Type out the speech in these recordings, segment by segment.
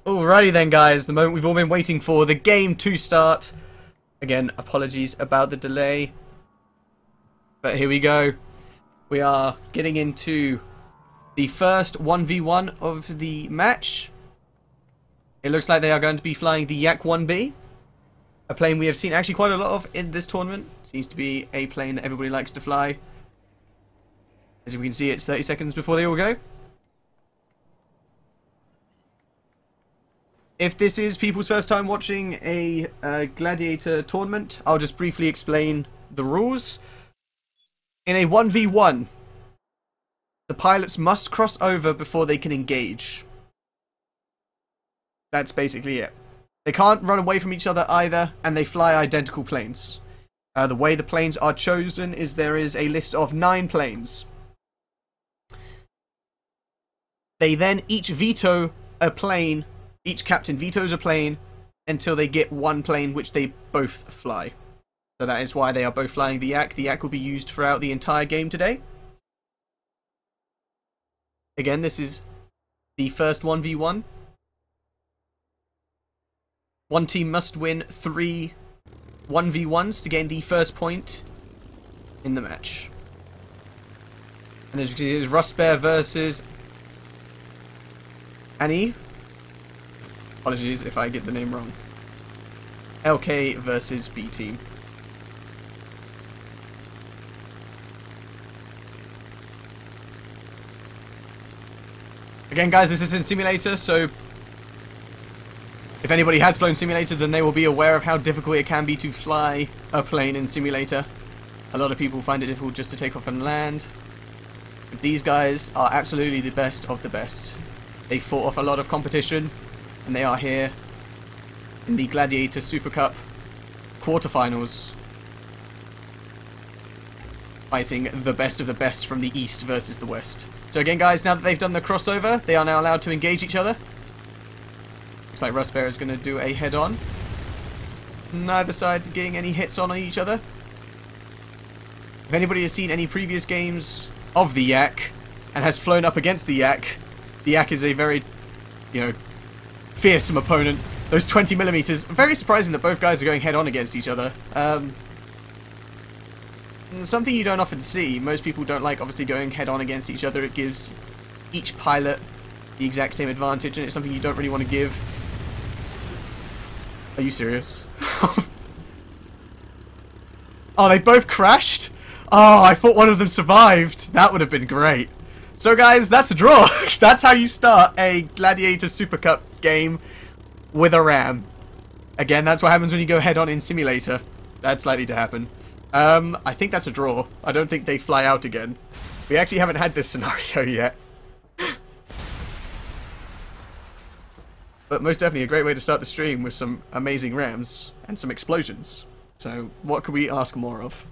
Alrighty then, guys, the moment we've all been waiting for, the game to start. Again, apologies about the delay. But here we go. We are getting into the first 1v1 of the match. It looks like they are going to be flying the Yak 1B. A plane we have seen actually quite a lot of in this tournament. Seems to be a plane that everybody likes to fly. As we can see, it's 30 seconds before they all go. If this is people's first time watching a gladiator tournament, I'll just briefly explain the rules. In a 1v1, the pilots must cross over before they can engage. That's basically it. They can't run away from each other either, and they fly identical planes. The way the planes are chosen is there is a list of 9 planes. They then each veto a plane. Each captain vetoes a plane until they get one plane which they both fly. So that is why they are both flying the Yak. The Yak will be used throughout the entire game today. Again, this is the first 1v1. One team must win 3 1v1s to gain the first point in the match. And as you can see, it's Rustbear versus Annie. Apologies if I get the name wrong. LK versus BTEAM. Again, guys, this is in simulator, so if anybody has flown simulator, then they will be aware of how difficult it can be to fly a plane in simulator. A lot of people find it difficult just to take off and land. But these guys are absolutely the best of the best. They fought off a lot of competition. And they are here in the Gladiator Super Cup quarterfinals, fighting the best of the best from the East versus the West. So again, guys, now that they've done the crossover, they are now allowed to engage each other. Looks like Rustbear is going to do a head-on. Neither side getting any hits on each other. If anybody has seen any previous games of the Yak and has flown up against the Yak is a very, fearsome opponent. Those 20mm, very surprising that both guys are going head-on against each other. Something you don't often see. Most people don't like, obviously, going head-on against each other. It gives each pilot the exact same advantage, and it's something you don't really want to give. Are you serious? Oh, they both crashed? Oh, I thought one of them survived. That would have been great. So guys, that's a draw. That's how you start a Gladiator Super Cup game with a ram. Again, that's what happens when you go head-on in simulator. That's likely to happen. I think that's a draw. I don't think they fly out again. We actually haven't had this scenario yet. But most definitely a great way to start the stream with some amazing rams and some explosions. So what could we ask more of?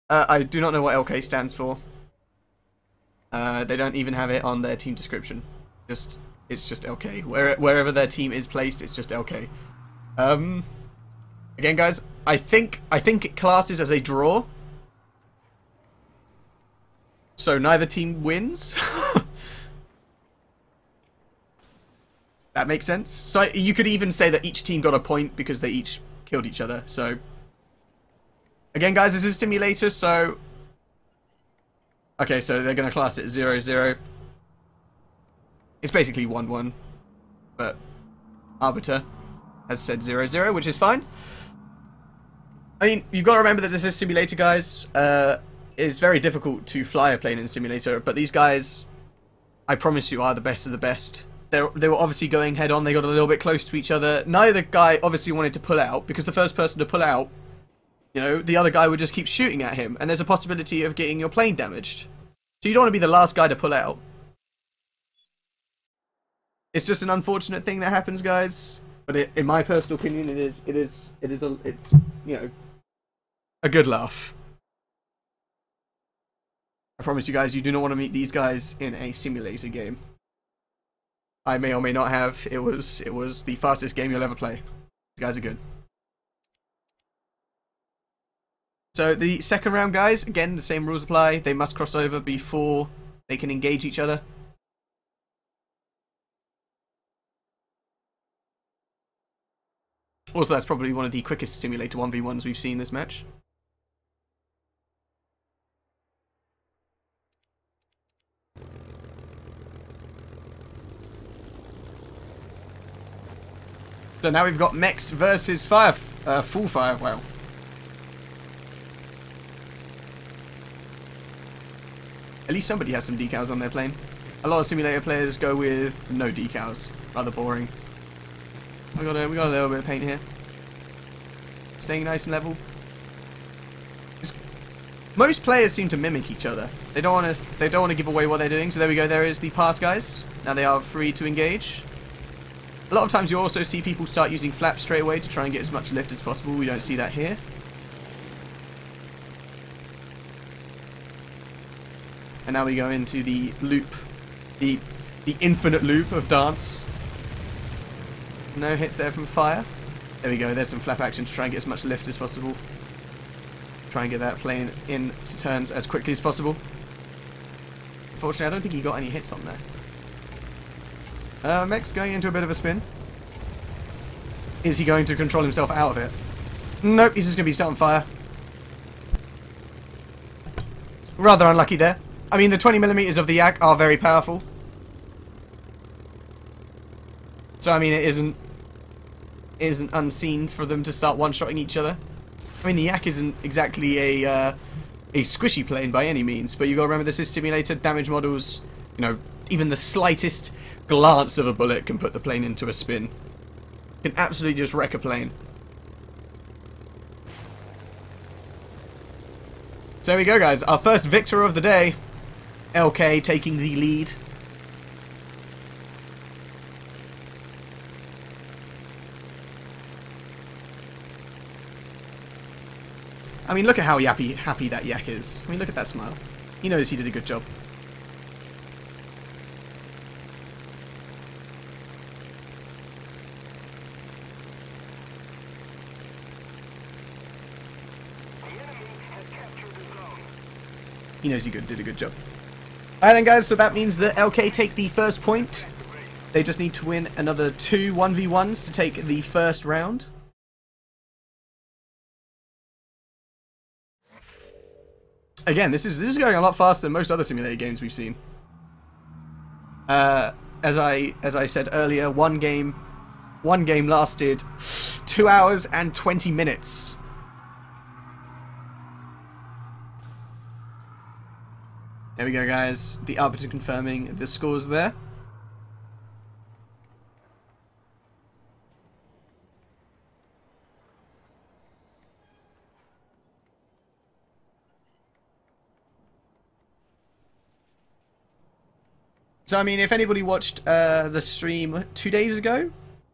I do not know what LK stands for. They don't even have it on their team description. It's just LK. Wherever their team is placed, it's just LK. Again, guys, I think it classes as a draw. So neither team wins. That makes sense. So you could even say that each team got a point because they each killed each other. So again, guys, this is simulator, so okay, so they're going to class it 0-0. It's basically 1-1, but Arbiter has said 0-0, which is fine. I mean, you've got to remember that this is simulator, guys. It's very difficult to fly a plane in simulator, but these guys, I promise you, are the best of the best. They were obviously going head-on. They got a little bit close to each other. Neither guy obviously wanted to pull out, because the first person to pull out, the other guy would just keep shooting at him, and there's a possibility of getting your plane damaged. So you don't want to be the last guy to pull out. It's just an unfortunate thing that happens, guys. But in my personal opinion, it's you know, a good laugh. I promise you guys, you do not want to meet these guys in a simulator game. I may or may not have. It was the fastest game you'll ever play. These guys are good. So the second round, guys, again, the same rules apply. They must cross over before they can engage each other. Also, that's probably one of the quickest simulator 1v1s we've seen this match. So now we've got mechs versus fire, full fire. Wow. At least somebody has some decals on their plane. A lot of simulator players go with no decals. Rather boring. We got a little bit of paint here. Staying nice and level. Most players seem to mimic each other. They don't want to give away what they're doing. So there we go. There is the pass guys. Now they are free to engage. A lot of times you also see people start using flaps straight away to try and get as much lift as possible. We don't see that here. And now we go into the loop, the infinite loop of dance. No hits there from fire. There we go, there's some flap action to try and get as much lift as possible. Try and get that plane into turns as quickly as possible. Unfortunately, I don't think he got any hits on there. Mech's going into a bit of a spin. Is he going to control himself out of it? Nope, he's just going to be set on fire. Rather unlucky there. I mean, the 20mm of the yak are very powerful. So, I mean, it isn't unseen for them to start one-shotting each other. I mean, the yak isn't exactly a squishy plane by any means, but you've got to remember this is simulator. Damage models, you know, even the slightest glance of a bullet can put the plane into a spin. Can absolutely just wreck a plane. So there we go, guys. Our first victor of the day. LK taking the lead. I mean, look at how happy that yak is. I mean, look at that smile. He knows he did a good job. He knows he did a good job. Alright then, guys, so that means that LK take the first point. They just need to win another 2 1v1s to take the first round. Again, this is going a lot faster than most other simulator games we've seen. As I said earlier, one game lasted 2 hours and 20 minutes. There we go, guys. The arbiter confirming the scores there. So, I mean, if anybody watched the stream 2 days ago?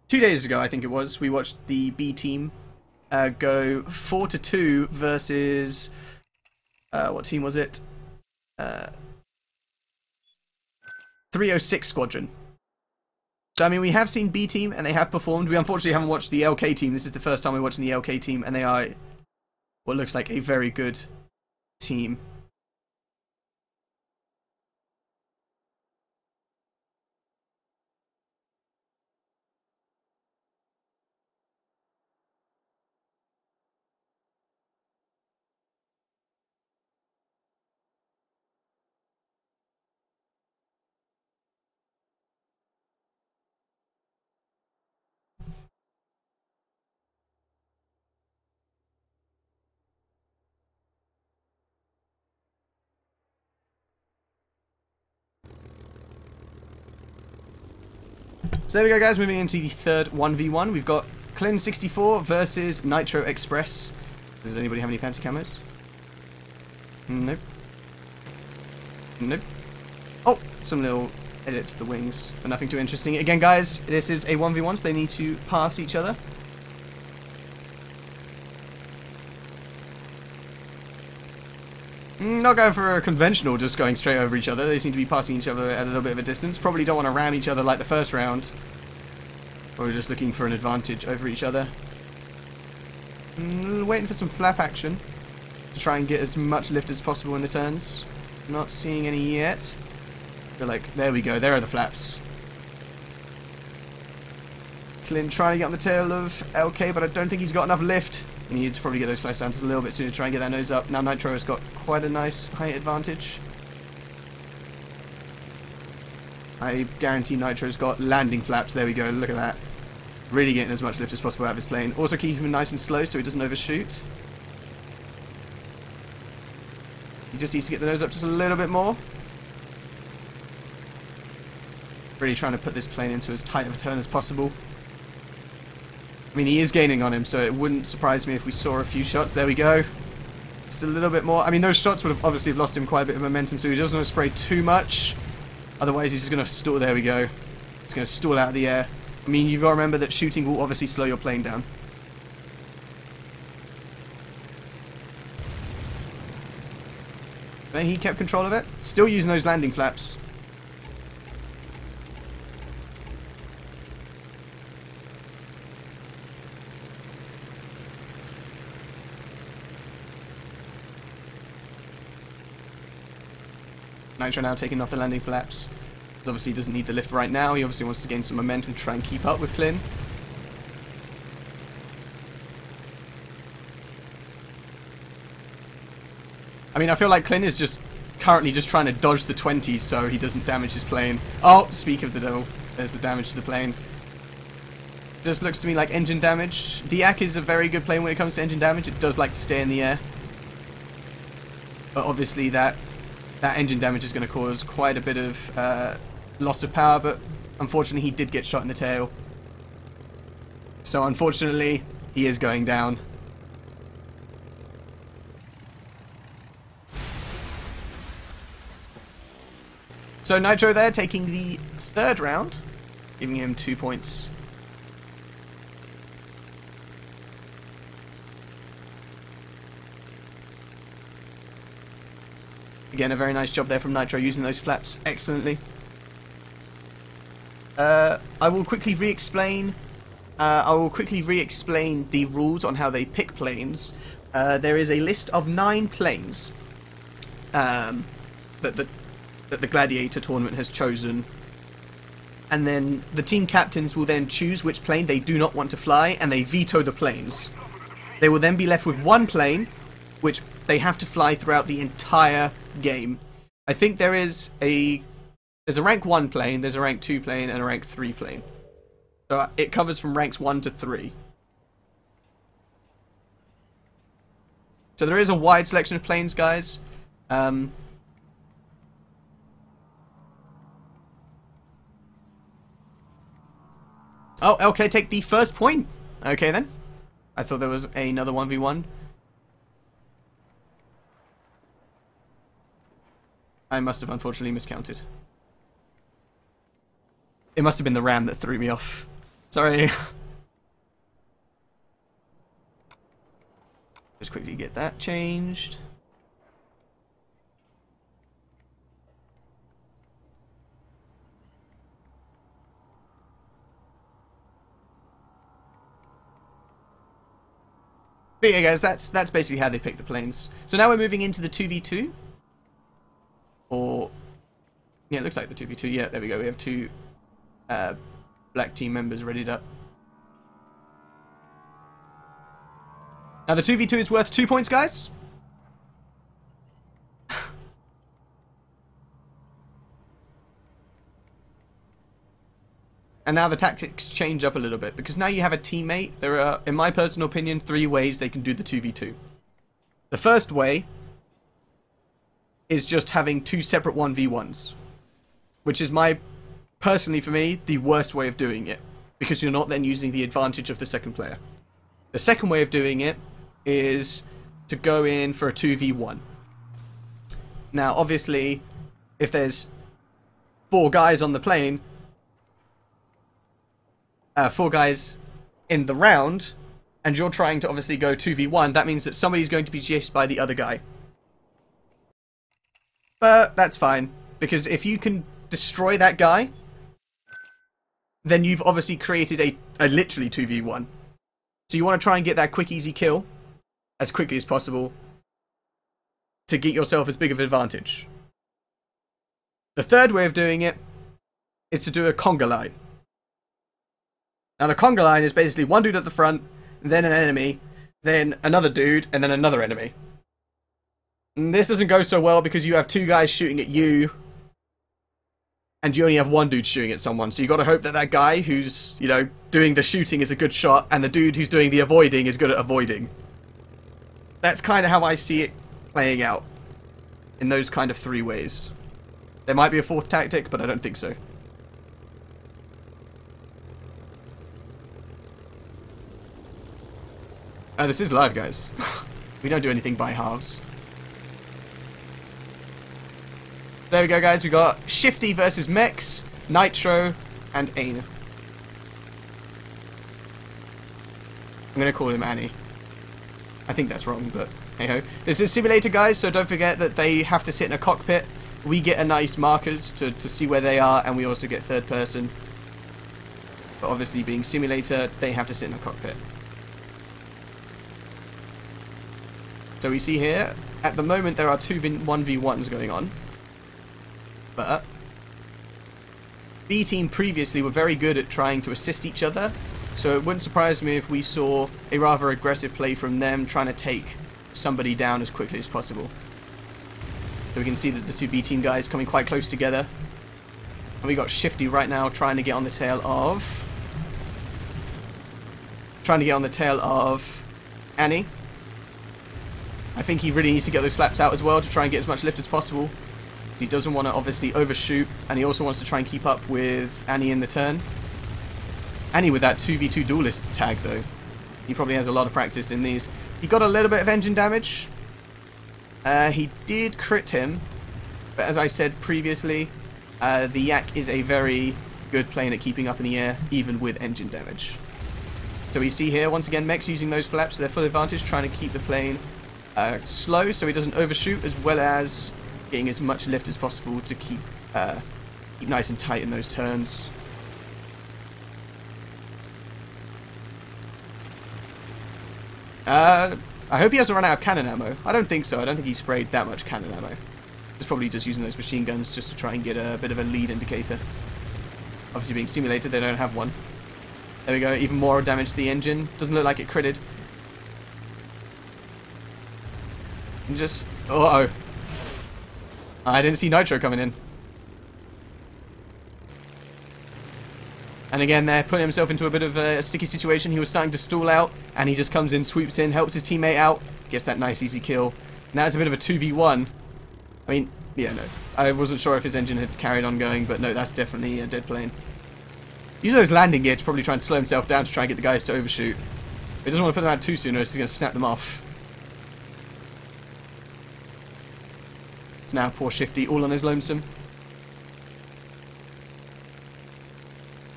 2 days ago, I think it was, we watched the B team go 4-2 versus... what team was it? 306 Squadron. So, I mean, we have seen B team and they have performed. We unfortunately haven't watched the LK team. This is the first time we're watching the LK team, and they are what looks like a very good team. So there we go, guys, moving into the third 1v1. We've got Clin64 versus Nitro Express. Does anybody have any fancy camos? Nope. Nope. Oh, some little edit to the wings, but nothing too interesting. Again, guys, this is a 1v1, so they need to pass each other. Not going for a conventional, just going straight over each other. They seem to be passing each other at a little bit of a distance. Probably don't want to ram each other like the first round. Probably just looking for an advantage over each other. Waiting for some flap action to try and get as much lift as possible in the turns. Not seeing any yet. Feel like, there we go, there are the flaps. Clint trying to get on the tail of LK, but I don't think he's got enough lift. He needed to probably get those flaps down just a little bit sooner to try and get that nose up. Now Nitro has got quite a nice height advantage. I guarantee Nitro's got landing flaps. There we go, look at that. Really getting as much lift as possible out of his plane. Also keeping him nice and slow so he doesn't overshoot. He just needs to get the nose up just a little bit more. Really trying to put this plane into as tight of a turn as possible. I mean, he is gaining on him, so it wouldn't surprise me if we saw a few shots. There we go. Just a little bit more. I mean, those shots would have obviously lost him quite a bit of momentum, so he doesn't want to spray too much. Otherwise, he's just going to stall. There we go. He's going to stall out of the air. I mean, you've got to remember that shooting will obviously slow your plane down. But he kept control of it. Still using those landing flaps. Nitro now taking off the landing flaps. Obviously he doesn't need the lift right now. He obviously wants to gain some momentum to try and keep up with Clint. I mean, I feel like Clint is just currently just trying to dodge the 20s so he doesn't damage his plane. Oh, speak of the devil. There's the damage to the plane. Just looks to me like engine damage. The AK is a very good plane when it comes to engine damage. It does like to stay in the air. But obviously that engine damage is going to cause quite a bit of loss of power, but unfortunately he did get shot in the tail. So unfortunately, he is going down. So Nitro there taking the third round, giving him 2 points. Again, a very nice job there from Nitro using those flaps excellently. I will quickly re-explain. The rules on how they pick planes. There is a list of 9 planes that the Gladiator tournament has chosen, and then the team captains will then choose which plane they do not want to fly, and they veto the planes. They will then be left with one plane, which they have to fly throughout the entire game. I think there's a rank 1 plane, there's a rank 2 plane, and a rank 3 plane. So it covers from ranks 1 to 3. So there is a wide selection of planes, guys. Oh, okay, take the first point. Okay then. I thought there was another 1v1. I must have unfortunately miscounted. It must have been the RAM that threw me off. Sorry. Just quickly get that changed. But yeah, guys, that's basically how they pick the planes. So now we're moving into the 2v2. Or, yeah, it looks like the 2v2. Yeah, there we go. We have 2 black team members readied up. Now the 2v2 is worth 2 points, guys. And now the tactics change up a little bit, because now you have a teammate. There are, in my personal opinion, 3 ways they can do the 2v2. The first way is just having 2 separate 1v1s, which is personally for me, the worst way of doing it, because you're not then using the advantage of the second player. The second way of doing it is to go in for a 2v1. Now, obviously, if there's 4 guys on the plane, 4 guys in the round, and you're trying to obviously go 2v1, that means that somebody's going to be chased by the other guy. But that's fine, because if you can destroy that guy, then you've obviously created a literally 2v1. So you want to try and get that quick, easy kill as quickly as possible to get yourself as big of an advantage. The third way of doing it is to do a conga line. Now the conga line is basically one dude at the front, then an enemy, then another dude, and then another enemy. And this doesn't go so well because you have 2 guys shooting at you, and you only have 1 dude shooting at someone. So you got to hope that that guy who's, you know, doing the shooting is a good shot, and the dude who's doing the avoiding is good at avoiding. That's kind of how I see it playing out, in those kind of 3 ways. There might be a 4th tactic, but I don't think so. This is live, guys. We don't do anything by halves. There we go, guys. We got Shifty versus Mex, Nitro, and Ain. I'm going to call him Annie. I think that's wrong, but hey-ho. This is Simulator, guys, so don't forget that they have to sit in a cockpit. We get a nice markers to see where they are, and we also get 3rd person. But obviously, being Simulator, they have to sit in a cockpit. So we see here, at the moment there are 2 1v1s going on. But B-Team previously were very good at trying to assist each other. So it wouldn't surprise me if we saw a rather aggressive play from them trying to take somebody down as quickly as possible. So we can see that the 2 B-Team guys coming quite close together. And we got Shifty right now trying to get on the tail of... Annie. I think he really needs to get those flaps out as well to try and get as much lift as possible. He doesn't want to obviously overshoot, and he also wants to try and keep up with Annie in the turn. Annie with that 2v2 duelist tag though. He probably has a lot of practice in these. He got a little bit of engine damage. He did crit him, but as I said previously, the Yak is a very good plane at keeping up in the air, even with engine damage. So we see here, once again, Mex using those flaps to their full advantage, trying to keep the plane slow so he doesn't overshoot, as well as getting as much lift as possible to keep nice and tight in those turns. I hope he hasn't run out of cannon ammo. I don't think so. I don't think he sprayed that much cannon ammo. He's probably just using those machine guns just to try and get a bit of a lead indicator. Obviously being simulated, they don't have one. There we go, even more damage to the engine. Doesn't look like it critted. And just... uh-oh. I didn't see Nitro coming in. And again, they're putting himself into a bit of a sticky situation. He was starting to stall out, and he just comes in, swoops in, helps his teammate out, gets that nice easy kill. Now it's a bit of a 2v1. I mean, yeah, no. I wasn't sure if his engine had carried on going, but no, that's definitely a dead plane. Use those landing gear to probably try and slow himself down to try and get the guys to overshoot. But he doesn't want to put them out too soon, or he's going to snap them off. It's now poor Shifty, all on his lonesome.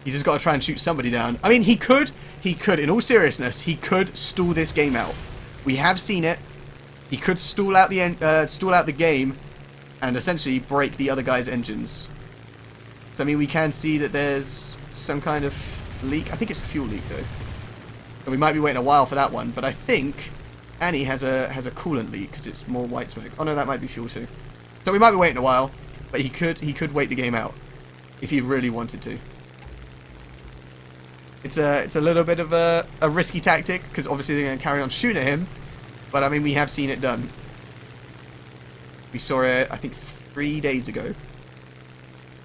He's just got to try and shoot somebody down. I mean, he could, in all seriousness, he could stall this game out. We have seen it. He could stall out the game and essentially break the other guy's engines. So, I mean, we can see that there's some kind of leak. I think it's a fuel leak, though. And we might be waiting a while for that one, but I think Annie has a coolant leak because it's more white smoke. Oh, no, that might be fuel, too. So we might be waiting a while, but he could wait the game out if he really wanted to. It's a little bit of a risky tactic, because obviously they're going to carry on shooting at him. But, I mean, we have seen it done. We saw it, I think, 3 days ago.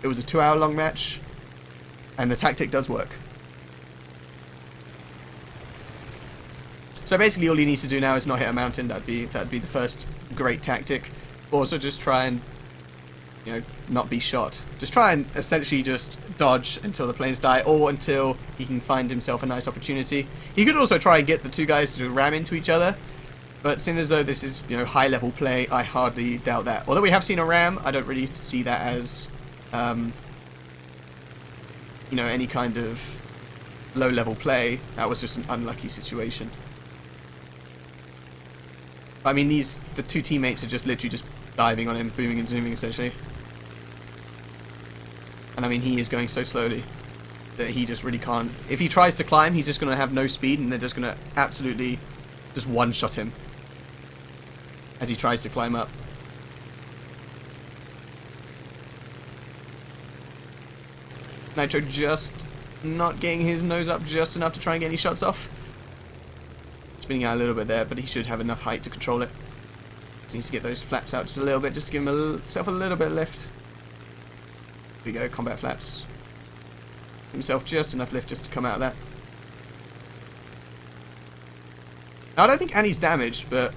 It was a 2-hour-long match, and the tactic does work. So basically all he needs to do now is not hit a mountain. That'd be the first great tactic. Also just try and, you know, not be shot. Just try and essentially just dodge until the planes die, or until he can find himself a nice opportunity. He could also try and get the 2 guys to ram into each other, but seeing as though this is, you know, high level play, I hardly doubt that. Although we have seen a ram, I don't really see that as you know, any kind of low-level play. That was just an unlucky situation. I mean, the two teammates are just literally just diving on him, booming and zooming, essentially. And I mean, he is going so slowly that he just really can't. If he tries to climb, he's just going to have no speed, and they're just going to absolutely just one-shot him as he tries to climb up. Nitro just not getting his nose up just enough to try and get any shots off. Spinning out a little bit there, but he should have enough height to control it. Just needs to get those flaps out just a little bit, just to give himself a little bit of lift. Here we go, combat flaps. Give himself just enough lift just to come out of that. Now, I don't think Annie's damaged, but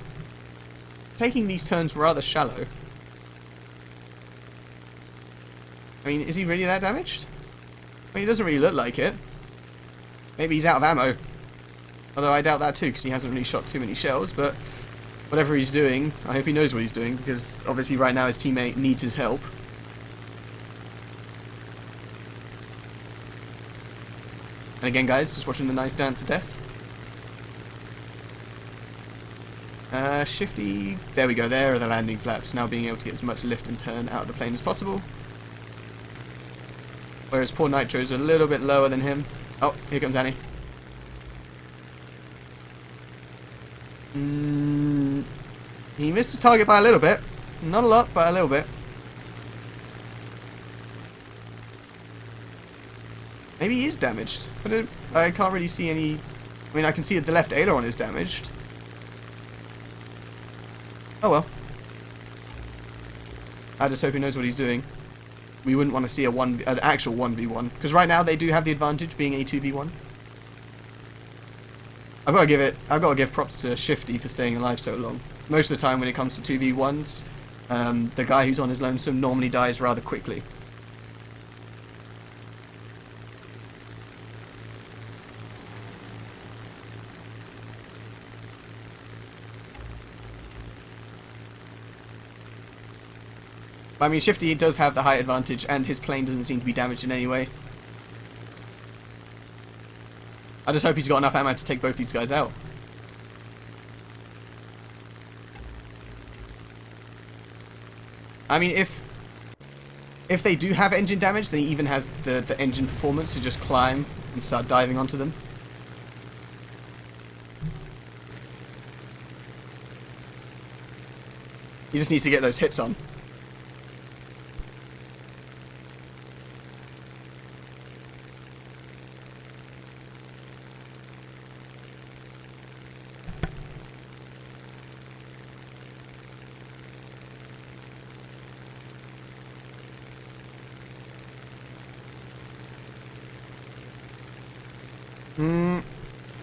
taking these turns rather shallow. I mean, is he really that damaged? I mean, he doesn't really look like it. Maybe he's out of ammo. Although I doubt that too, because he hasn't really shot too many shells, but whatever he's doing, I hope he knows what he's doing, because obviously right now his teammate needs his help. And again, guys, just watching the nice dance to death. Shifty. There we go, there are the landing flaps, now being able to get as much lift and turn out of the plane as possible. Whereas poor Nitro's a little bit lower than him. Oh, here comes Annie. He missed his target by a little bit. Not a lot, but a little bit. Maybe he is damaged, but I can't really see any. I mean, I can see that the left aileron is damaged. Oh well. I just hope he knows what he's doing. We wouldn't want to see an actual 1v1, because right now they do have the advantage being a 2v1. I've got to give props to Shifty for staying alive so long. Most of the time when it comes to 2v1s, the guy who's on his lonesome normally dies rather quickly. I mean, Shifty does have the height advantage, and his plane doesn't seem to be damaged in any way. I just hope he's got enough ammo to take both these guys out. I mean, if they do have engine damage, then he even has the engine performance to just climb and start diving onto them. He just needs to get those hits on.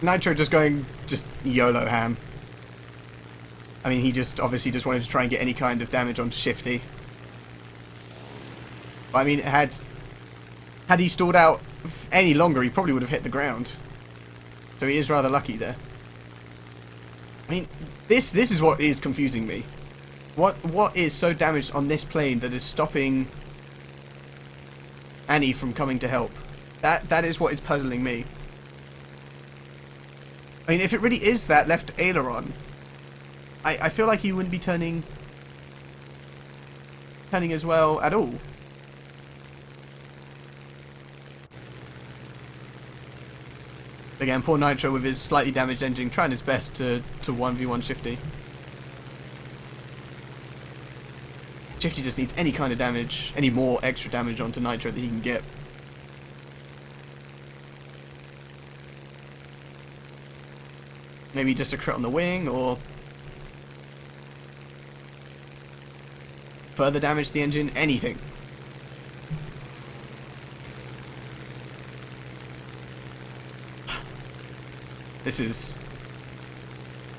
Nitro just going YOLO ham. I mean, he just obviously just wanted to try and get any kind of damage onto Shifty. But I mean, had he stalled out any longer, he probably would have hit the ground. So he is rather lucky there. I mean, this is what is confusing me. What is so damaged on this plane that is stopping Annie from coming to help? That is what is puzzling me. I mean, if it really is that left aileron, I feel like he wouldn't be turning as well at all. Again, poor Nitro with his slightly damaged engine trying his best to 1v1 Shifty. Shifty just needs any kind of damage, any more extra damage onto Nitro that he can get. Maybe just a crit on the wing, or further damage to the engine, anything. This is...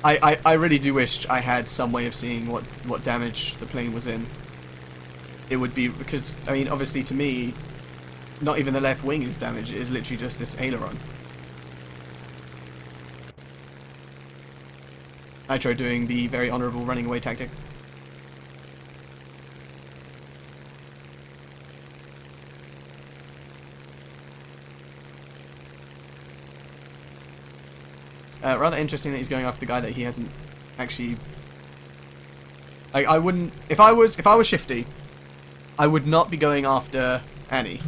I really do wish I had some way of seeing what damage the plane was in. It would be, because, I mean, obviously to me, not even the left wing is damaged, it is literally just this aileron. Nitro doing the very honourable running away tactic. Rather interesting that he's going after the guy that he hasn't actually... I wouldn't... If I was Shifty, I would not be going after Annie.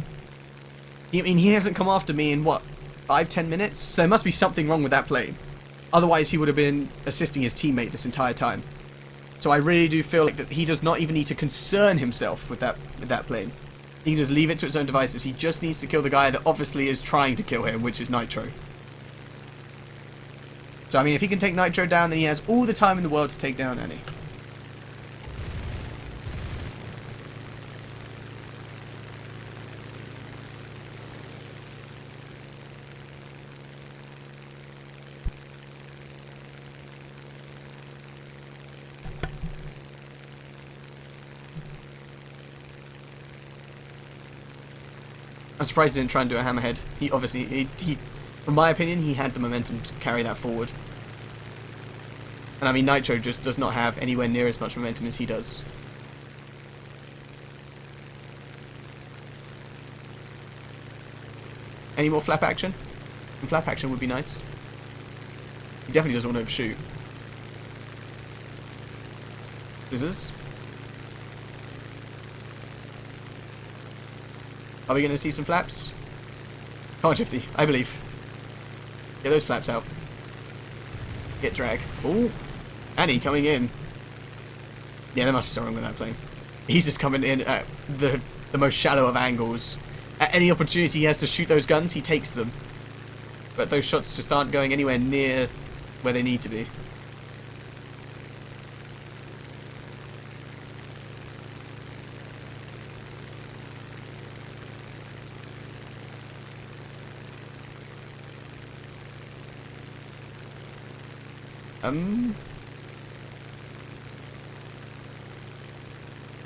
I mean, he hasn't come after me in, what, 5-10 minutes? So there must be something wrong with that plane. Otherwise, he would have been assisting his teammate this entire time. So I really do feel like that he does not even need to concern himself with that plane. He can just leave it to its own devices. He just needs to kill the guy that obviously is trying to kill him, which is Nitro. So, I mean, if he can take Nitro down, then he has all the time in the world to take down Annie. I'm surprised he didn't try and do a hammerhead. He obviously, he, in my opinion, he had the momentum to carry that forward. And I mean, Nitro just does not have anywhere near as much momentum as he does. Any more flap action? And flap action would be nice. He definitely doesn't want to overshoot. Scissors. Are we going to see some flaps? Come on, Shifty, I believe. Get those flaps out. Get drag. Ooh. Annie coming in. Yeah, there must be something wrong with that plane. He's just coming in at the most shallow of angles. At any opportunity he has to shoot those guns, he takes them. But those shots just aren't going anywhere near where they need to be.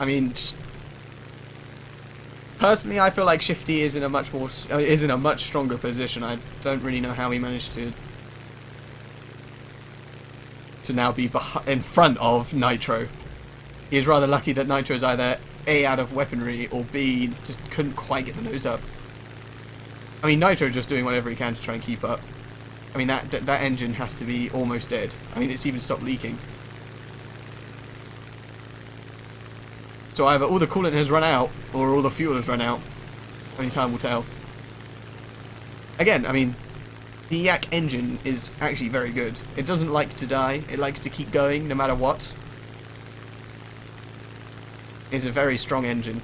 I mean, personally, I feel like Shifty is in a much stronger position. I don't really know how he managed to now be in front of Nitro. He is rather lucky that Nitro is either A, out of weaponry, or B, just couldn't quite get the nose up. I mean, Nitro just doing whatever he can to try and keep up. I mean, that engine has to be almost dead. I mean, it's even stopped leaking. So either all the coolant has run out, or all the fuel has run out. Only time will tell. Again, I mean, the Yak engine is actually very good. It doesn't like to die. It likes to keep going no matter what. It's a very strong engine.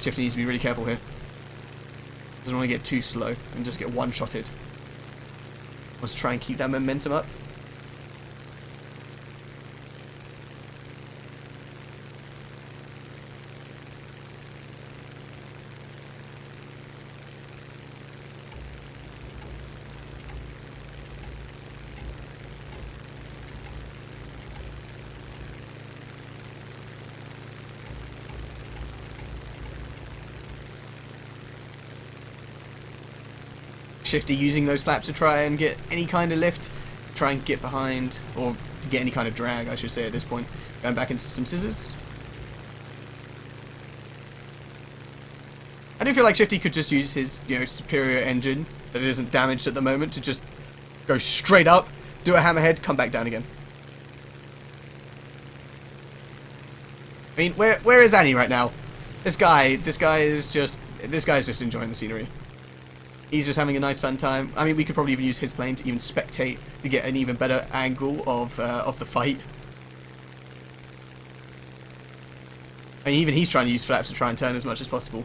Shifty needs to be really careful here. Doesn't want to get too slow and just get one-shotted. Let's try and keep that momentum up. Shifty using those flaps to try and get any kind of lift, try and get behind, or to get any kind of drag, I should say at this point. Going back into some scissors. I do feel like Shifty could just use his, superior engine that isn't damaged at the moment to just go straight up, do a hammerhead, come back down again. I mean, where is Annie right now? This guy is just enjoying the scenery. He's just having a nice fun time. I mean, we could probably even use his plane to even spectate to get an even better angle of the fight. I mean, even he's trying to use flaps to try and turn as much as possible.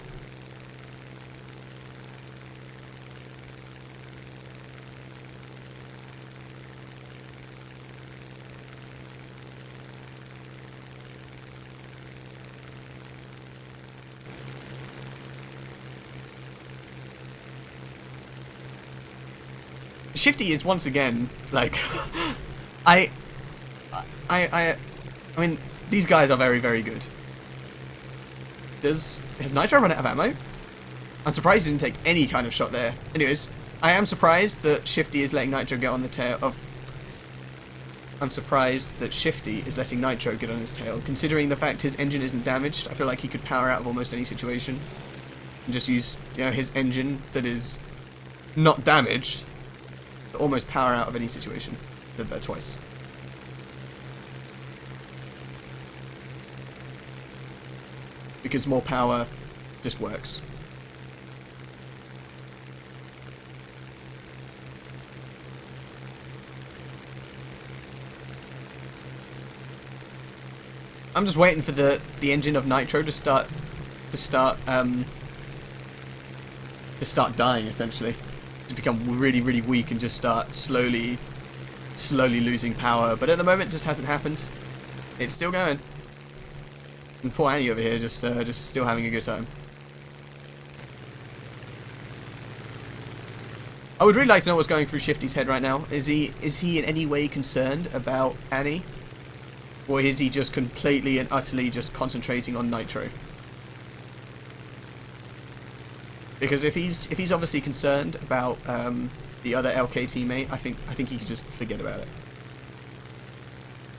Shifty is once again like I mean, these guys are very, very good. Has Nitro run out of ammo? I'm surprised he didn't take any kind of shot there. Anyways, I am surprised that Shifty is letting Nitro get on the tail of... I'm surprised that Shifty is letting Nitro get on his tail. Considering the fact his engine isn't damaged, I feel like he could power out of almost any situation. And just use, his engine that is not damaged to almost power out of any situation. Did that twice. Because more power just works. I'm just waiting for the engine of Nitro to start dying, essentially, to become really, really weak and just start slowly losing power. But at the moment, it just hasn't happened. It's still going. And poor Annie over here, just still having a good time. I would really like to know what's going through Shifty's head right now. Is he in any way concerned about Annie? Or is he just completely and utterly just concentrating on Nitro? Because if he's obviously concerned about the other LK teammate, I think he could just forget about it.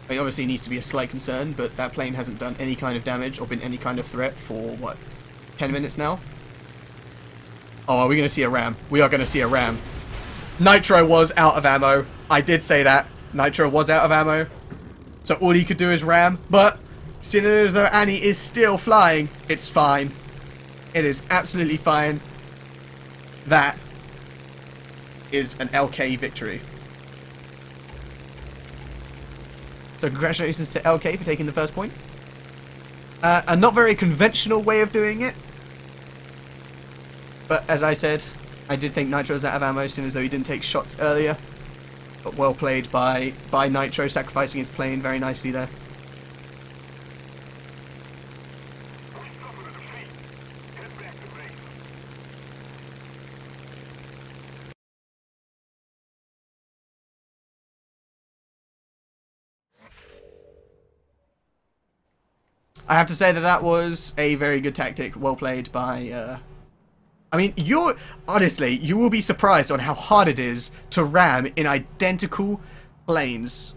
I mean, obviously it needs to be a slight concern, but that plane hasn't done any kind of damage or been any kind of threat for what, 10 minutes now? Oh, are we going to see a ram? We are going to see a ram. Nitro was out of ammo. I did say that. Nitro was out of ammo. So all he could do is ram, but seeing as though Annie is still flying, it's fine. It is absolutely fine. That is an LK victory. So congratulations to LK for taking the first point. A not very conventional way of doing it. But as I said, I did think Nitro was out of ammo, seeing as though he didn't take shots earlier. But well played by Nitro, sacrificing his plane very nicely there. I have to say that was a very good tactic, well played by... I mean, honestly, you will be surprised on how hard it is to ram in identical planes.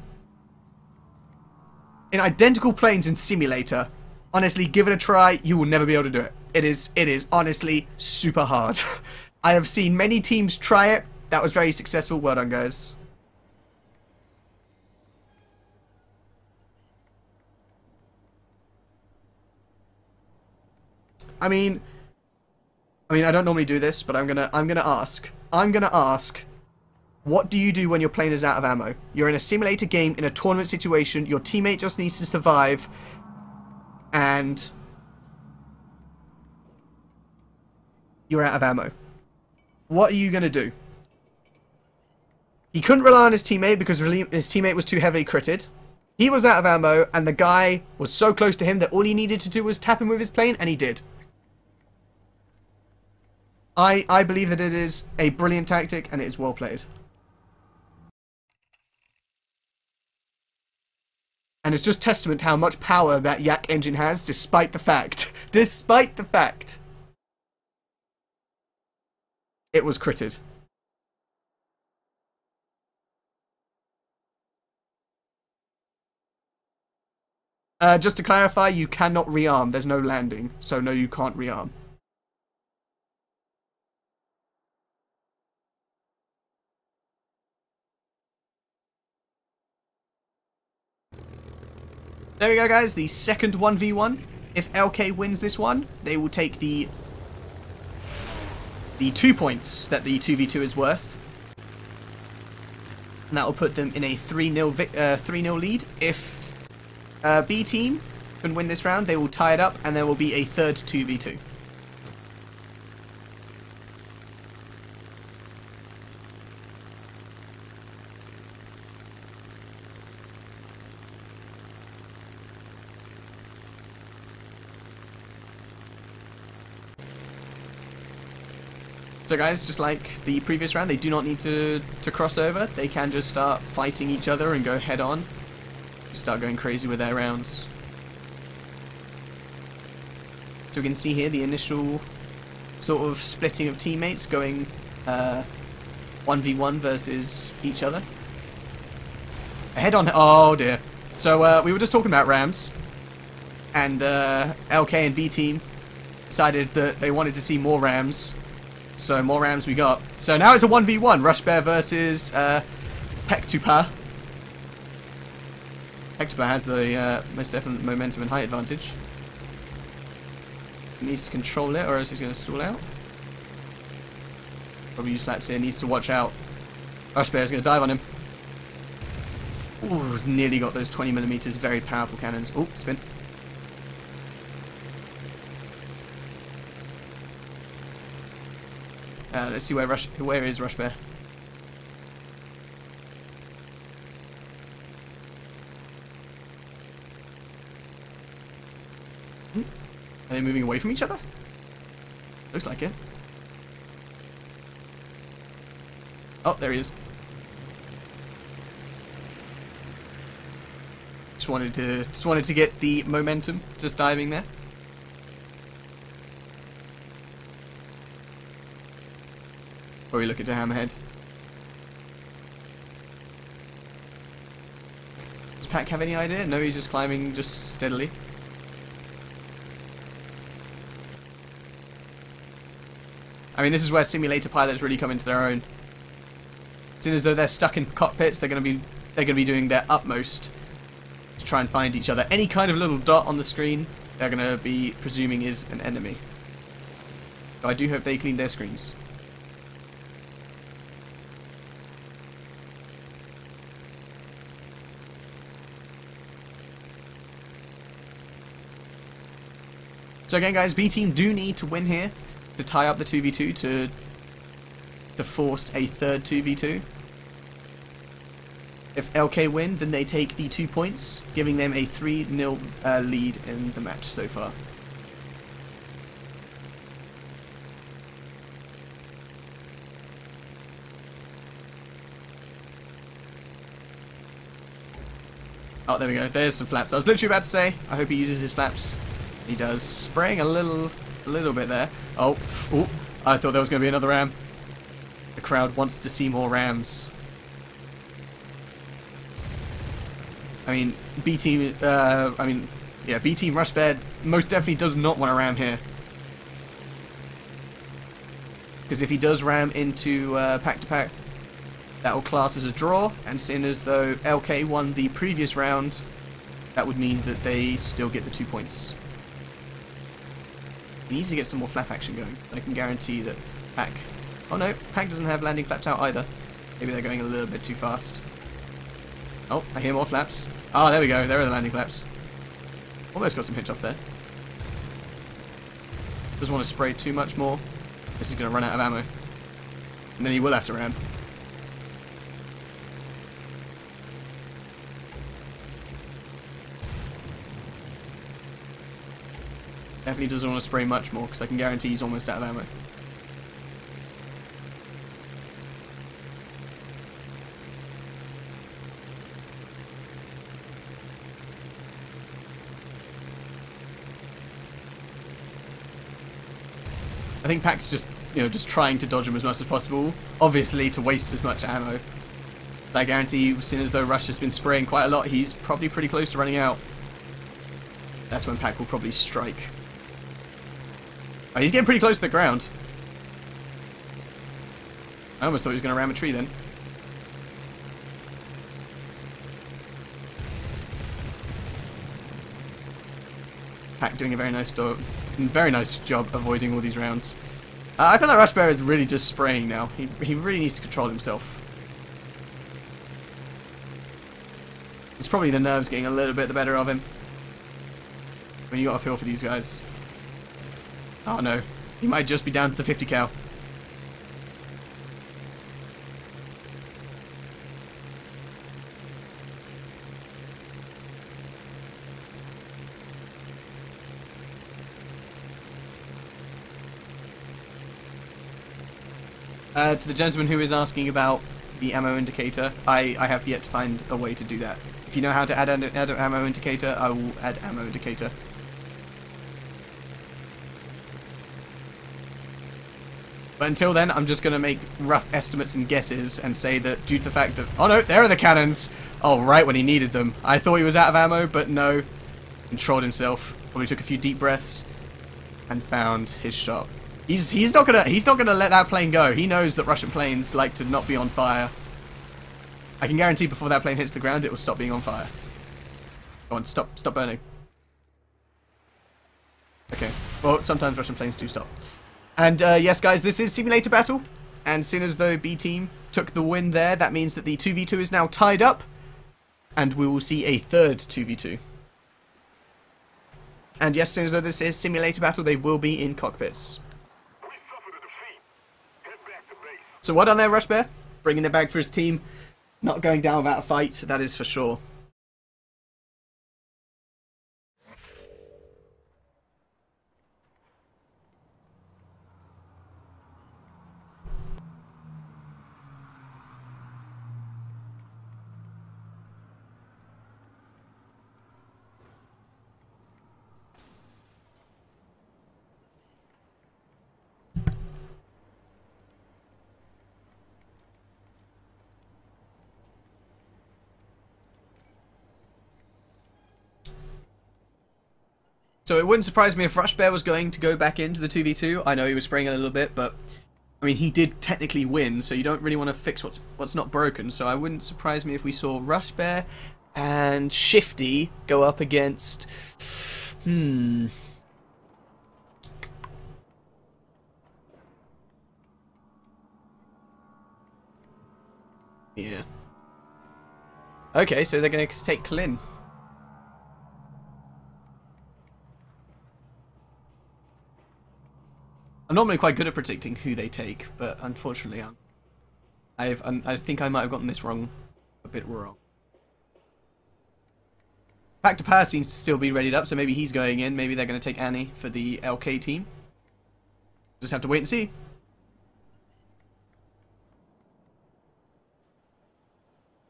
In identical planes in Simulator. Honestly, give it a try, you will never be able to do it. It is honestly super hard. I have seen many teams try it. That was very successful. Well done, guys. I mean, I don't normally do this, but I'm gonna ask, what do you do when your plane is out of ammo? You're in a simulator game, in a tournament situation, your teammate just needs to survive, and you're out of ammo. What are you gonna do? He couldn't rely on his teammate because his teammate was too heavily critted. He was out of ammo, and the guy was so close to him that all he needed to do was tap him with his plane, and he did. I believe that it is a brilliant tactic, and it is well played. And it's just testament to how much power that Yak engine has, despite the fact, it was critted. Just to clarify, you cannot rearm. There's no landing, so no, you can't rearm. There we go, guys. The second 1v1. If LK wins this one, they will take the 2 points that the 2v2 is worth. And that will put them in a 3-0 lead. If B team can win this round, they will tie it up, and there will be a third 2v2. So guys, just like the previous round, they do not need to cross over. They can just start fighting each other and go head on. Just start going crazy with their rounds. So we can see here the initial sort of splitting of teammates going 1v1 versus each other. Head on. Oh dear. So we were just talking about Rams, and LK and B team decided that they wanted to see more Rams. So more rams we got. So now it's a 1v1. Rush Bear versus Pektupa. Pektupa has the most definite momentum and height advantage. He needs to control it or else he's going to stall out. Probably use flaps here. Needs to watch out. Rush Bear is going to dive on him. Ooh, nearly got those 20mm. Very powerful cannons. Ooh, spin. Let's see where is Rush Bear. Are they moving away from each other? Looks like it. Oh, there he is. Just wanted to get the momentum, just diving there. Or we look at the hammerhead. Does Pac have any idea? No, he's just climbing just steadily. I mean, this is where simulator pilots really come into their own. As soon as though they're stuck in cockpits, they're going to be doing their utmost to try and find each other. Any kind of little dot on the screen, they're going to be presuming is an enemy. So I do hope they clean their screens. So again, guys, B team do need to win here to tie up the 2v2 to force a third 2v2. If LK win, then they take the 2 points, giving them a 3-0 lead in the match so far. Oh, there we go. There's some flaps. I was literally about to say, I hope he uses his flaps. He does. Spraying a little bit there. Oh, ooh, I thought there was going to be another ram. The crowd wants to see more rams. I mean, B team. B team Rush Bear most definitely does not want to ram here. Because if he does ram into pack to pack, that will class as a draw. And seeing as though LK won the previous round, that would mean that they still get the 2 points. He needs to get some more flap action going. I can guarantee that Pac... Oh no, Pac doesn't have landing flaps out either. Maybe they're going a little bit too fast. Oh, I hear more flaps. Ah, there we go. There are the landing flaps. Almost got some hitch off there. Doesn't want to spray too much more. This is going to run out of ammo. And then he will have to ram. Definitely doesn't want to spray much more because I can guarantee he's almost out of ammo. I think Pac's just, just trying to dodge him as much as possible, obviously to waste as much ammo. But I guarantee you, seeing as though Rush has been spraying quite a lot, he's probably pretty close to running out. That's when Pac will probably strike. Oh, he's getting pretty close to the ground. I almost thought he was going to ram a tree then. Pac doing a very nice job avoiding all these rounds. I feel like Rush Bear is really just spraying now. He really needs to control himself. It's probably the nerves getting a little bit the better of him. When you got a feel for these guys. Oh no, he might just be down to the 50 cal. To the gentleman who is asking about the ammo indicator, I have yet to find a way to do that. If you know how to add an ammo indicator, I will add ammo indicator. But until then, I'm just going to make rough estimates and guesses and say that due to the fact that... Oh no, there are the cannons! Oh, right when he needed them. I thought he was out of ammo, but no. Controlled himself. Probably took a few deep breaths and found his shot. He's not gonna let that plane go. He knows that Russian planes like to not be on fire. I can guarantee before that plane hits the ground, it will stop being on fire. Go on, stop burning. Okay. Well, sometimes Russian planes do stop. And yes, guys, this is simulator battle. And soon as the B team took the win there, that means that the 2v2 is now tied up, and we will see a third 2v2. And yes, soon as though this is simulator battle, they will be in cockpits. So well done there, Rush Bear. Bringing it back for his team. Not going down without a fight, that is for sure. So it wouldn't surprise me if Rush Bear was going to go back into the 2v2. I know he was spraying a little bit, but I mean, he did technically win, so you don't really want to fix what's not broken. So I wouldn't surprise me if we saw Rush Bear and Shifty go up against... Yeah. Okay, so they're going to take Klin. I'm normally quite good at predicting who they take, but unfortunately, I think I might have gotten this wrong, a bit wrong. Factor Power seems to still be readied up, so maybe he's going in. Maybe they're going to take Annie for the LK team. Just have to wait and see.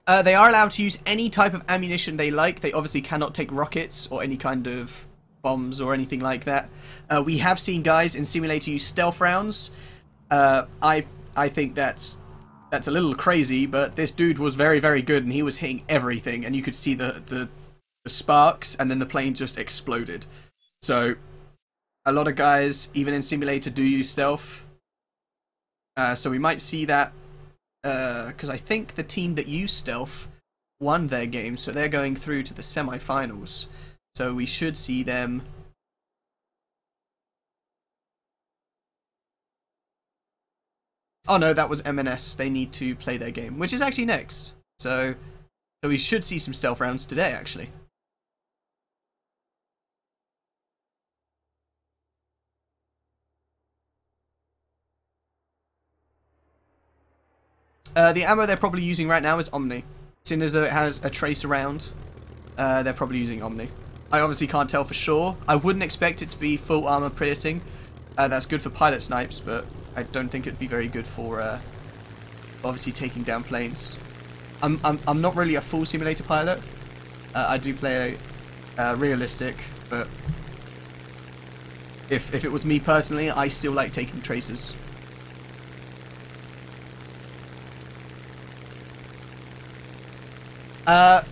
They are allowed to use any type of ammunition they like. They obviously cannot take rockets or any kind of bombs or anything like that. We have seen guys in Simulator use stealth rounds. I think that's a little crazy, but this dude was very, very good, and he was hitting everything, and you could see the sparks, and then the plane just exploded. So a lot of guys, even in Simulator, do use stealth. So we might see that, because I think the team that used stealth won their game, so they're going through to the semi-finals. So we should see them. Oh no, that was M&S. They need to play their game, which is actually next. So we should see some stealth rounds today, actually. The ammo they're probably using right now is Omni. Seeing as though it has a tracer round, they're probably using Omni. I obviously can't tell for sure. I wouldn't expect it to be full armor piercing. That's good for pilot snipes, but I don't think it'd be very good for obviously taking down planes. I'm not really a full simulator pilot. I do play realistic, but if it was me personally, I still like taking tracers.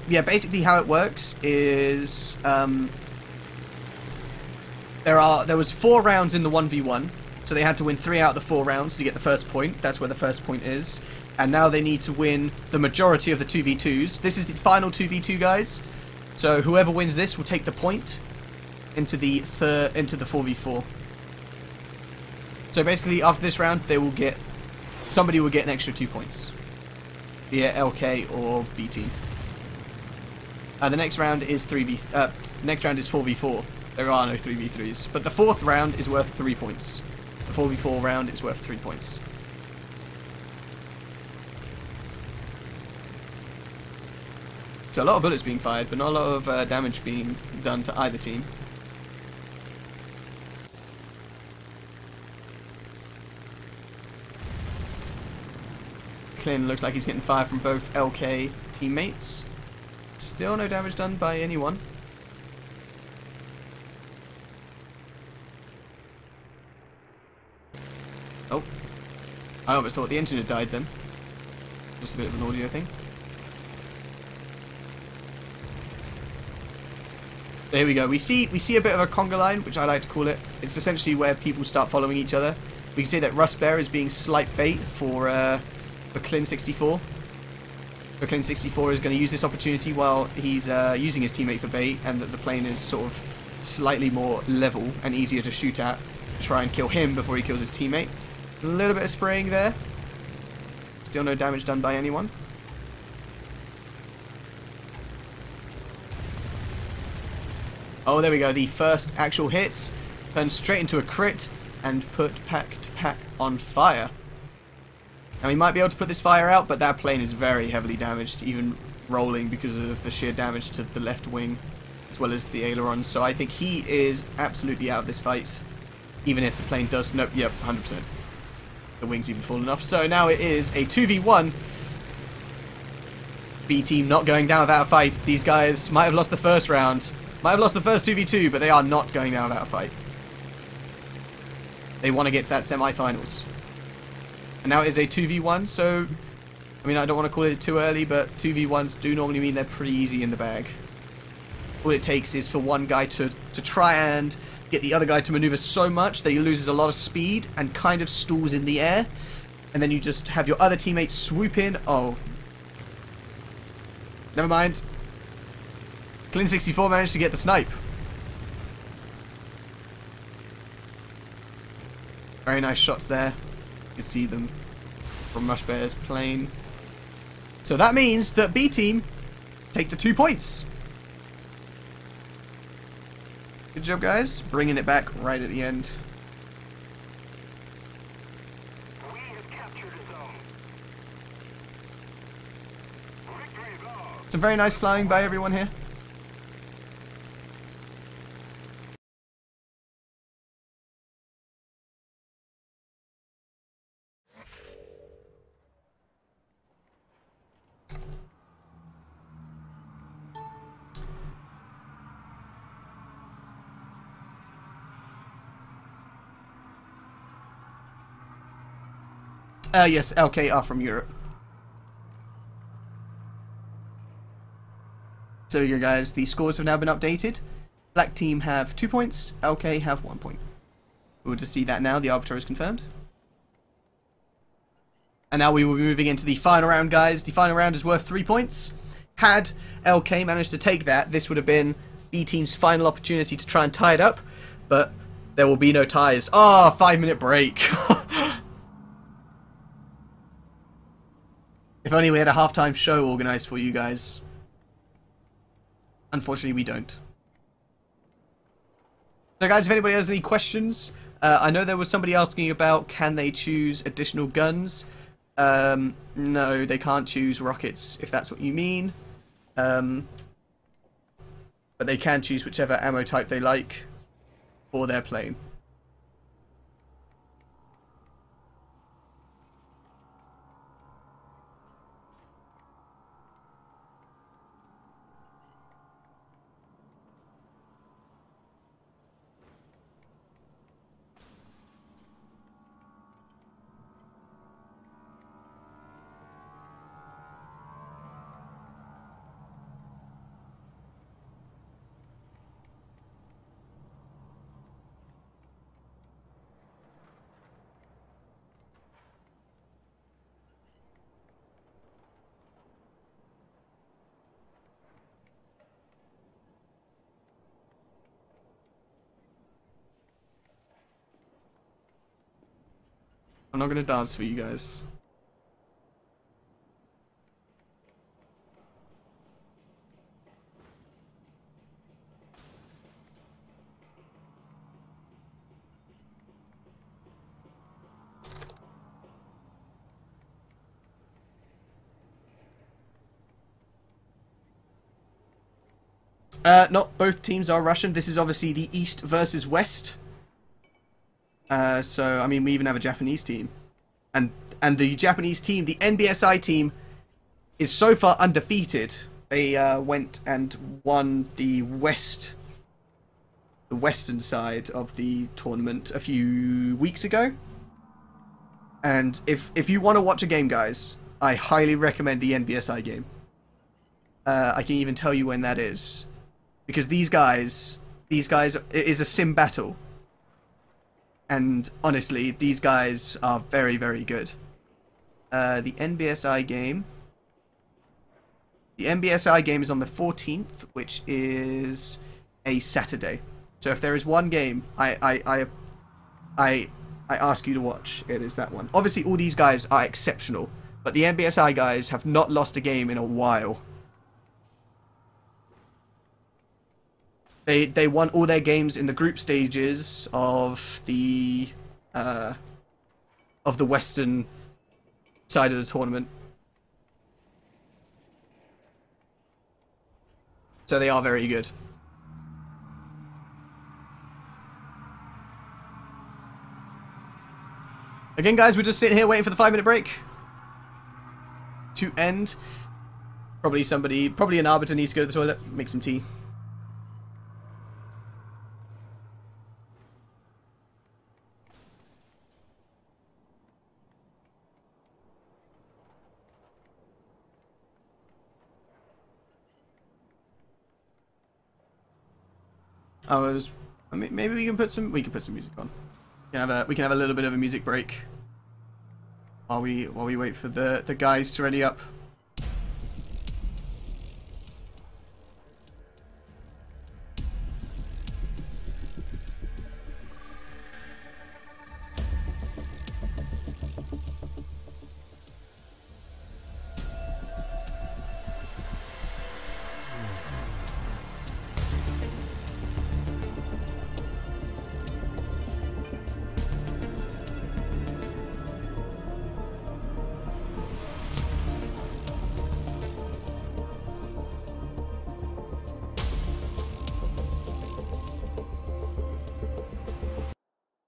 Yeah, basically how it works is there was 4 rounds in the 1v1, so they had to win 3 out of the 4 rounds to get the first point. That's where the first point is, and now they need to win the majority of the 2v2s. This is the final 2v2, guys. So whoever wins this will take the point into the 4v4. So basically, after this round, somebody will get an extra 2 points, be it LK or B team. The next round is 4v4. There are no 3v3s, but the 4th round is worth 3 points. The 4v4 round is worth 3 points. So a lot of bullets being fired, but not a lot of damage being done to either team. Klin looks like he's getting fire from both LK teammates. Still no damage done by anyone. Oh. I almost thought the engine had died then. Just a bit of an audio thing. There we go. We see a bit of a conga line, which I like to call it. It's essentially where people start following each other. We can say that Rust Bear is being slight bait for Clin64. So Clin64 is going to use this opportunity while he's using his teammate for bait, and that the plane is sort of slightly more level and easier to shoot at, to try and kill him before he kills his teammate. A little bit of spraying there. Still no damage done by anyone. Oh, there we go. The first actual hits turn straight into a crit and put pack to pack on fire. Now we might be able to put this fire out, but that plane is very heavily damaged, even rolling because of the sheer damage to the left wing, as well as the aileron. So I think he is absolutely out of this fight, even if the plane does... Nope, yep, 100%. The wing's even fallen off. So now it is a 2v1. B team not going down without a fight. These guys might have lost the first round. Might have lost the first 2v2, but they are not going down without a fight. They want to get to that semi-finals. And now it is a 2v1, so... I mean, I don't want to call it too early, but 2v1s do normally mean they're pretty easy in the bag. All it takes is for one guy to try and get the other guy to maneuver so much that he loses a lot of speed and kind of stalls in the air. And then you just have your other teammates swoop in. Oh. Never mind. Clin64 managed to get the snipe. Very nice shots there. You can see them from Rush Bear's plane. So that means that B team take the 2 points. Good job, guys. Bringing it back right at the end. We have captured a zone. Victory belongs. Some very nice flying by everyone here. Yes, LK are from Europe. So here, guys, the scores have now been updated. Black team have 2 points, LK have 1 point. We'll just see that now. The arbiter is confirmed. And now we will be moving into the final round, guys. The final round is worth 3 points. Had LK managed to take that, this would have been B team's final opportunity to try and tie it up. But there will be no ties. Oh, 5-minute break. If only we had a halftime show organised for you guys. Unfortunately, we don't. So guys, if anybody has any questions, I know there was somebody asking about can they choose additional guns. No, they can't choose rockets, if that's what you mean. But they can choose whichever ammo type they like for their plane. I'm not going to dance for you guys. Not both teams are Russian. This is obviously the East versus West. So, I mean, we even have a Japanese team. And the Japanese team, the NBSI team, is so far undefeated. They went and won the western side of the tournament a few weeks ago. And if you want to watch a game, guys, I highly recommend the NBSI game. I can even tell you when that is. Because these guys, it is a sim battle. And honestly, these guys are very, very good. The NBSI game. The NBSI game is on the 14th, which is a Saturday. So if there is one game I ask you to watch, it is that one. Obviously, all these guys are exceptional, but the NBSI guys have not lost a game in a while. They won all their games in the group stages of the Western side of the tournament. So they are very good. Again, guys, we're just sitting here waiting for the 5-minute break to end. Probably an arbiter needs to go to the toilet, make some tea. Maybe we can put some music on. We can have a little bit of a music break while we wait for the guys to ready up.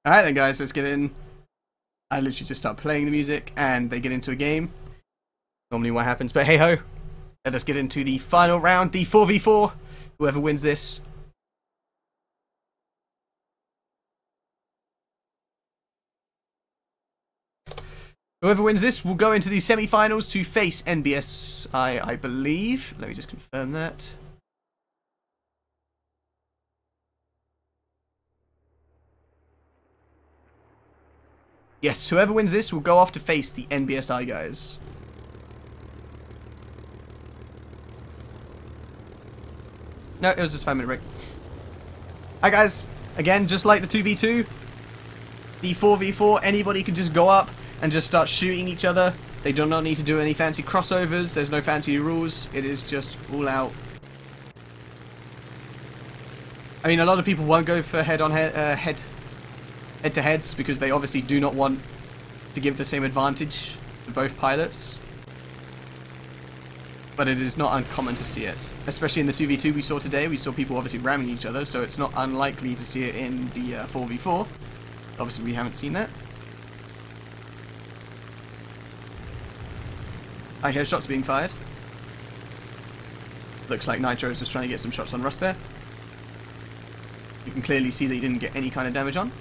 Alright then, guys, let's get in. I literally just start playing the music and they get into a game. Normally what happens, but hey ho. Let us get into the final round, the 4v4. Whoever wins this. Whoever wins this will go into the semi-finals to face NBSI, I believe. Let me just confirm that. Yes, whoever wins this will go off to face the NBSI guys. No, it was just a 5-minute break. Hi guys, again, just like the 2v2, the 4v4, anybody can just go up and just start shooting each other. They do not need to do any fancy crossovers, there's no fancy rules, it is just all out. I mean, a lot of people won't go for head-to-heads because they obviously do not want to give the same advantage to both pilots. But it is not uncommon to see it. Especially in the 2v2 we saw today, we saw people obviously ramming each other, so it's not unlikely to see it in the 4v4. Obviously we haven't seen that. I hear shots being fired. Looks like Nitro is just trying to get some shots on Rust Bear. You can clearly see that he didn't get any kind of damage on.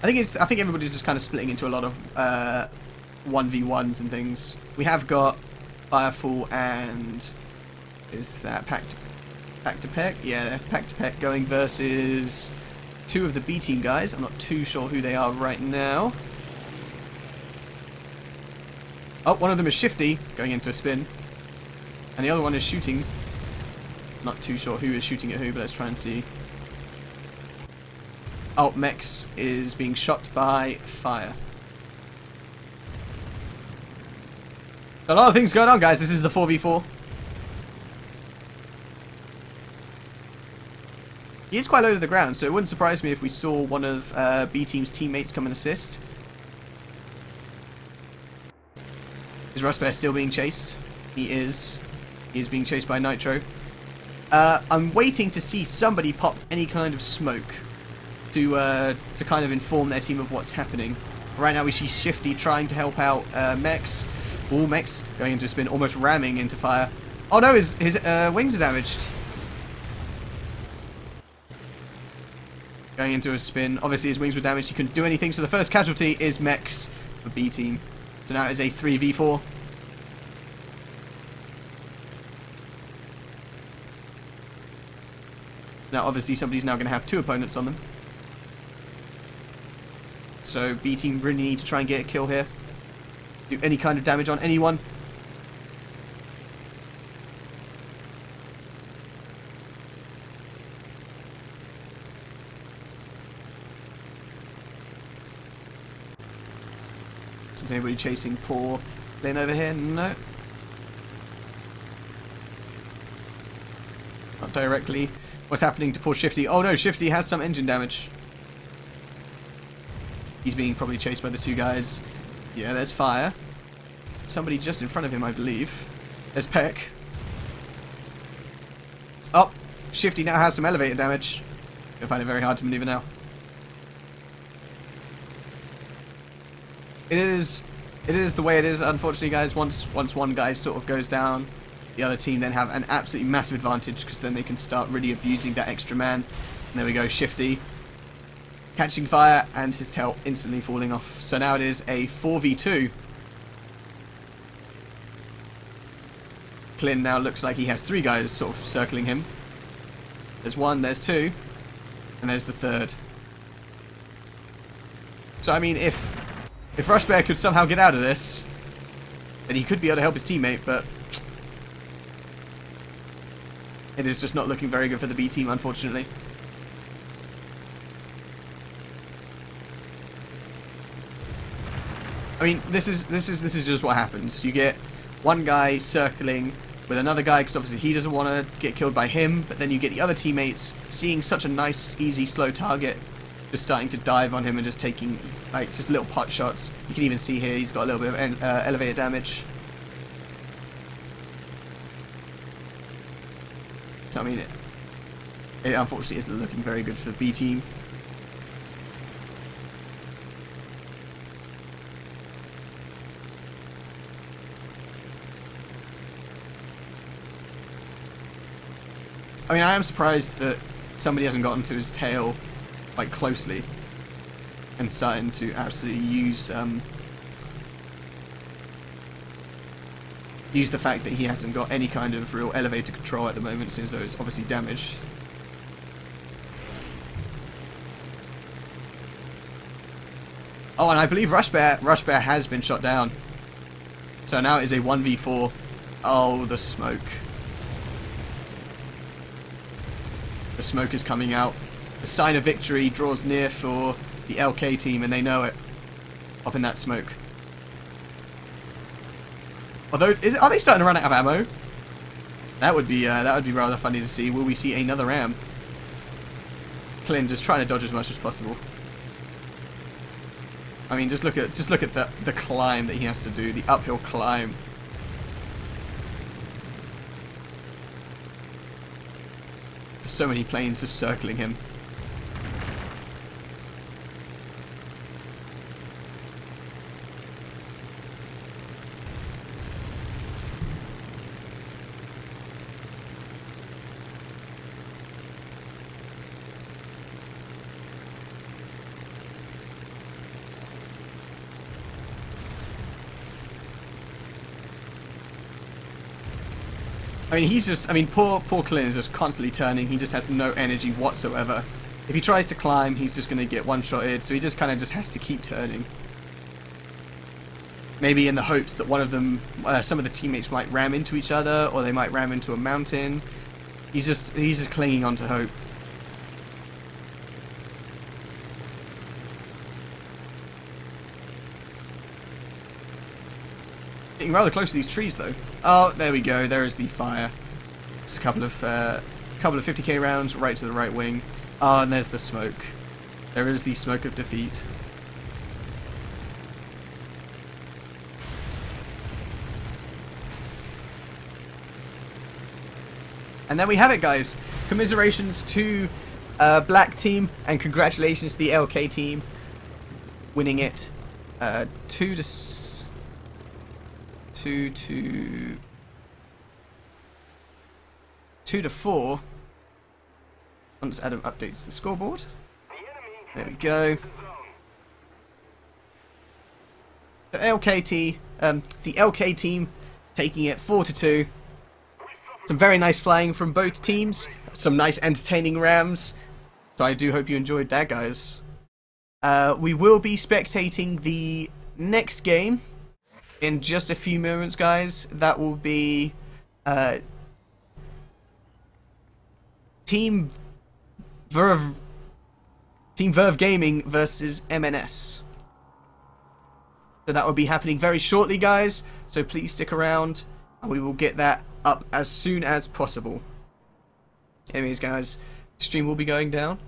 I think everybody's just kind of splitting into a lot of 1v1s and things. We have got Firefall and is that Pack to Peck? Yeah, Pack to Peck going versus two of the B team guys. I'm not too sure who they are right now. Oh, one of them is Shifty going into a spin, and the other one is shooting. Not too sure who is shooting at who, but let's try and see. Oh, Mex is being shot by fire. A lot of things going on, guys. This is the 4v4. He is quite low to the ground, so it wouldn't surprise me if we saw one of B Team's teammates come and assist. Is Rust Bear still being chased? He is. He is being chased by Nitro. I'm waiting to see somebody pop any kind of smoke to kind of inform their team of what's happening. Right now we see Shifty trying to help out Mex. Oh, Mex going into a spin, almost ramming into fire. Oh no, his wings are damaged. Going into a spin. Obviously his wings were damaged, he couldn't do anything, so the first casualty is Mex for B team. So now it's a 3v4. Now obviously somebody's now going to have two opponents on them. So B team really need to try and get a kill here. Do any kind of damage on anyone. Is anybody chasing poor Lynn over here? No. Not directly. What's happening to poor Shifty? Oh no, Shifty has some engine damage. He's being probably chased by the two guys. Yeah, there's fire. Somebody just in front of him, I believe. There's Peck. Oh, Shifty now has some elevator damage. Gonna find it very hard to maneuver now. It is the way it is, unfortunately, guys. Once one guy sort of goes down, the other team then have an absolutely massive advantage because then they can start really abusing that extra man. And there we go, Shifty catching fire and his tail instantly falling off. So now it is a 4v2. Clint now looks like he has three guys sort of circling him. There's one, there's two, and there's the third. So I mean, if Rush Bear could somehow get out of this, then he could be able to help his teammate, but it is just not looking very good for the B team, unfortunately. I mean, this is just what happens. You get one guy circling with another guy because obviously he doesn't want to get killed by him, but then you get the other teammates seeing such a nice, easy, slow target, just starting to dive on him and just taking like just little pot shots. You can even see here he's got a little bit of elevator damage. So I mean, it unfortunately isn't looking very good for the B team. I mean, I am surprised that somebody hasn't gotten to his tail quite closely and starting to absolutely use the fact that he hasn't got any kind of real elevator control at the moment, since though it's obviously damaged. Oh, and I believe Rush Bear has been shot down. So now it is a 1v4. Oh, the smoke. The smoke is coming out. The sign of victory draws near for the LK team, and they know it. Up in that smoke. Although, are they starting to run out of ammo? That would be rather funny to see. Will we see another ram? Clint just trying to dodge as much as possible. I mean, just look at the climb that he has to do, the uphill climb. There's so many planes just circling him. I mean, poor Clint is just constantly turning. He just has no energy whatsoever. If he tries to climb, he's just going to get one-shotted, so he just kind of just has to keep turning. Maybe in the hopes that one of them, some of the teammates might ram into each other, or they might ram into a mountain. He's just clinging on to hope. Getting rather close to these trees, though. Oh, there we go. There is the fire. Just a couple of 50k rounds right to the right wing. Oh, and there's the smoke. There is the smoke of defeat. And there we have it, guys. Commiserations to Black Team, and congratulations to the LK team winning it 2-4. Once Adam updates the scoreboard. There we go. The LK team taking it 4-2. Some very nice flying from both teams. Some nice entertaining rams. So I do hope you enjoyed that, guys. We will be spectating the next game in just a few moments, guys. That will be Team Verve Gaming versus MNS. So that will be happening very shortly, guys. So please stick around, and we will get that up as soon as possible. Anyways, guys, the stream will be going down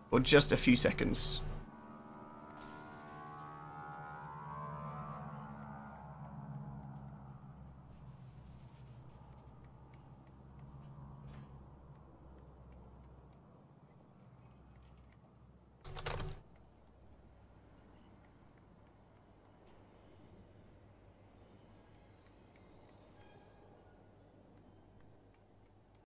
for just a few seconds.